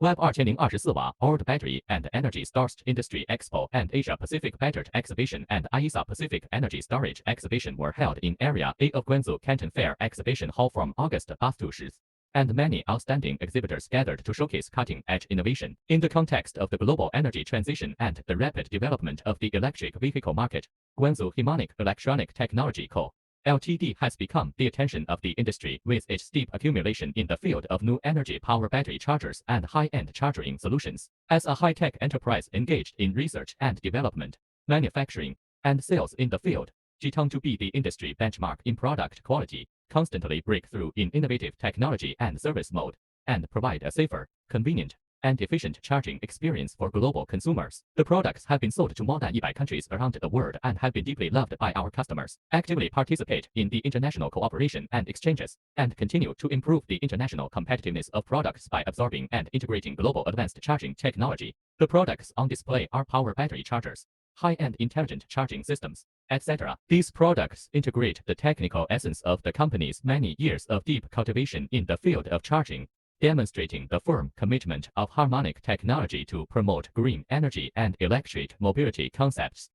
Web 2024瓦 World Battery and Energy Storage Industry Expo and Asia Pacific Battery Exhibition and IESA Pacific Energy Storage Exhibition were held in Area A of Guangzhou Canton Fair Exhibition Hall from August 8 to 10. And many outstanding exhibitors gathered to showcase cutting-edge innovation. In the context of the global energy transition and the rapid development of the electric vehicle market, Guangzhou Electronic Technology Co. Ltd. has become the attention of the industry with its steep accumulation in the field of new energy power battery chargers and high-end charging solutions. As a high-tech enterprise engaged in research and development, manufacturing, and sales in the field, Xietongpo be the industry benchmark in product quality, constantly break through in innovative technology and service mode, and provide a safer, convenient, and efficient charging experience for global consumers. The products have been sold to more than 100 countries around the world and have been deeply loved by our customers. Actively participate in the international cooperation and exchanges, and continue to improve the international competitiveness of products by absorbing and integrating global advanced charging technology. The products on display are power battery chargers, high-end intelligent charging systems, etc. These products integrate the technical essence of the company's many years of deep cultivation in the field of charging, demonstrating the firm commitment of Harmonic Technology to promote green energy and electric mobility concepts.